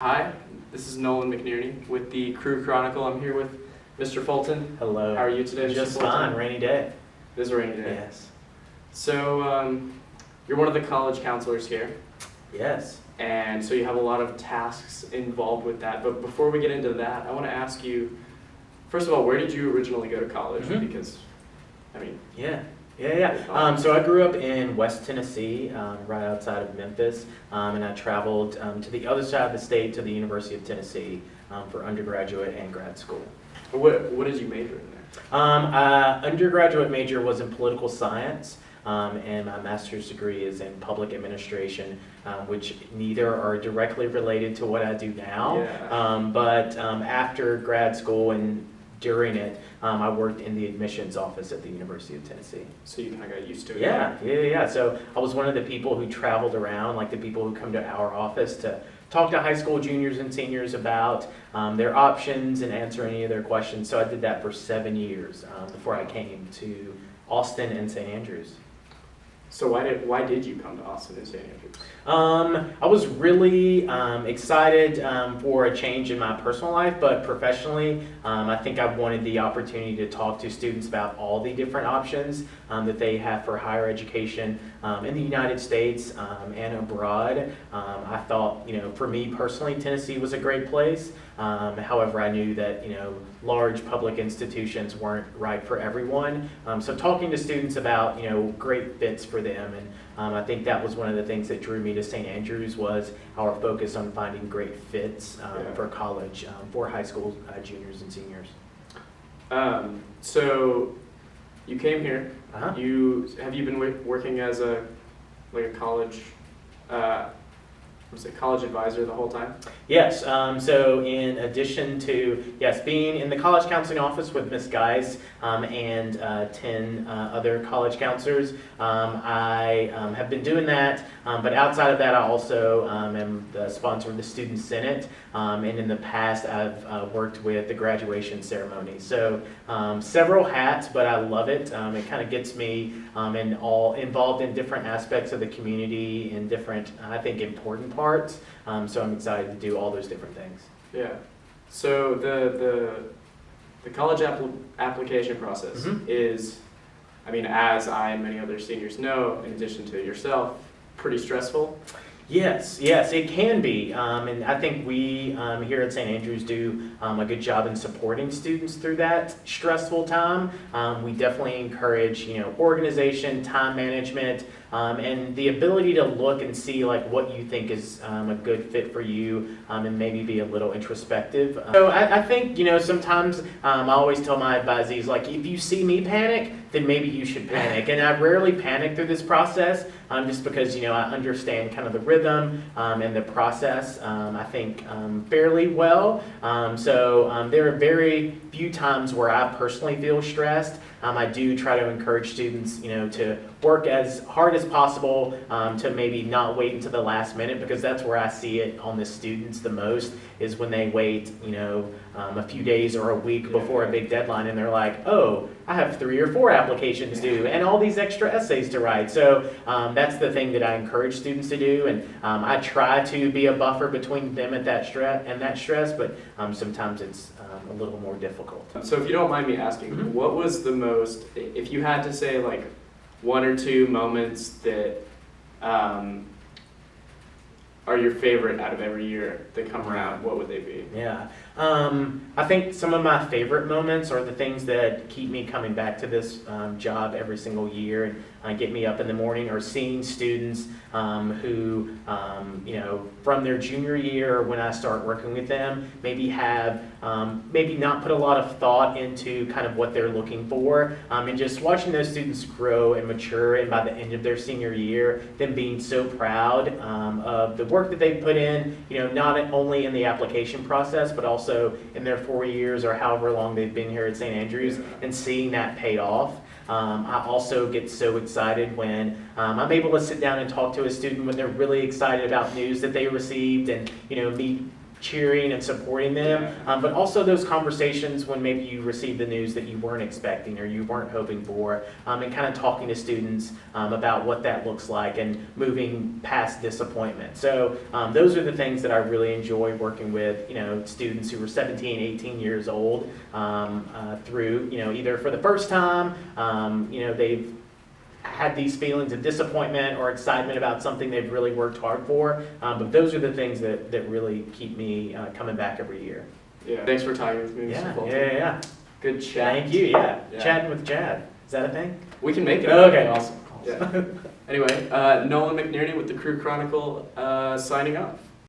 Hi, this is Nolan McNearney with the Crew Chronicle. I'm here with Mr. Fulton. Hello. How are you today, Mr. Just Fulton? fine. Rainy day. It is a rainy day. Yes. So, you're one of the college counselors here, Yes. and so you have a lot of tasks involved with that. But before we get into that, I want to ask you, first of all, where did you originally go to college? Mhm. Because, I mean, Yeah. So I grew up in West Tennessee, right outside of Memphis, and I traveled to the other side of the state to the University of Tennessee for undergraduate and grad school. what did you major in there? Undergraduate major was in political science, and my master's degree is in public administration, which neither are directly related to what I do now. Yeah. But after grad school and during it, I worked in the admissions office at the University of Tennessee. So you kind of got used to it. Yeah. So I was one of the people who traveled around, like the people who come to our office to talk to high school juniors and seniors about their options and answer any of their questions. So I did that for 7 years before I came to Austin and St. Andrews. So why did you come to Austin and St. Andrews? I was really excited for a change in my personal life, but professionally, I think I wanted the opportunity to talk to students about all the different options that they have for higher education in the United States and abroad. I thought, for me personally, Tennessee was a great place. However, I knew that, large public institutions weren't right for everyone. So talking to students about, great fits for them, and I think that was one of the things that drew me to St. Andrews was our focus on finding great fits for college, for high school juniors and seniors. So you came here. Uh-huh. Have you been working as a college college advisor the whole time? Yes, so in addition to, being in the college counseling office with Ms. Geis and 10 other college counselors, I have been doing that, but outside of that I also am the sponsor of the Student Senate, and in the past I've worked with the graduation ceremony. So several hats, but I love it. It kind of gets me involved in different aspects of the community in different, I think, important parts. So I'm excited to do all those different things. Yeah. So the college application process is, as I and many other seniors know, in addition to yourself, pretty stressful. Yes, it can be, and I think we here at St. Andrews do a good job in supporting students through that stressful time. We definitely encourage, organization, time management, and the ability to look and see what you think is a good fit for you, and maybe be a little introspective. So I think, sometimes I always tell my advisees, if you see me panic, then maybe you should panic. And I rarely panic through this process, just because, I understand kind of the rhythm and the process, I think, fairly well. So there are very few times where I personally feel stressed. I do try to encourage students, to work as hard as possible, to maybe not wait until the last minute, because that's where I see it on the students the most, is when they wait, a few days or a week before a big deadline, and they're like, oh, I have 3 or 4 applications due and all these extra essays to write. So that's the thing that I encourage students to do, and I try to be a buffer between them and that stress, but sometimes it's a little more difficult. So if you don't mind me asking, what was the most, if you had to say 1 or 2 moments that are your favorite out of every year that come around, what would they be? Yeah. I think some of my favorite moments are the things that keep me coming back to this job every single year and get me up in the morning, or seeing students who, from their junior year, when I start working with them, maybe not put a lot of thought into kind of what they're looking for, and just watching those students grow and mature, and by the end of their senior year, them being so proud of the work that they've put in, not only in the application process, but also in their 4 years or however long they've been here at St. Andrews, and seeing that pay off. I also get so excited when I'm able to sit down and talk to a student when they're really excited about news that they received, and me cheering and supporting them, but also those conversations when maybe you receive the news that you weren't expecting or you weren't hoping for, and kind of talking to students about what that looks like and moving past disappointment. So those are the things that I really enjoy working with, students who are 17, 18 years old through, either for the first time, they've had these feelings of disappointment or excitement about something they've really worked hard for. But those are the things that really keep me coming back every year. Yeah. Thanks for talking with me, Mr. Fulton. Yeah. Good chat. Thank you, yeah. Chatting with Chad. Is that a thing? We can make it. Okay. Awesome. Yeah. Anyway, Nolan McNerney with the Crew Chronicle signing off.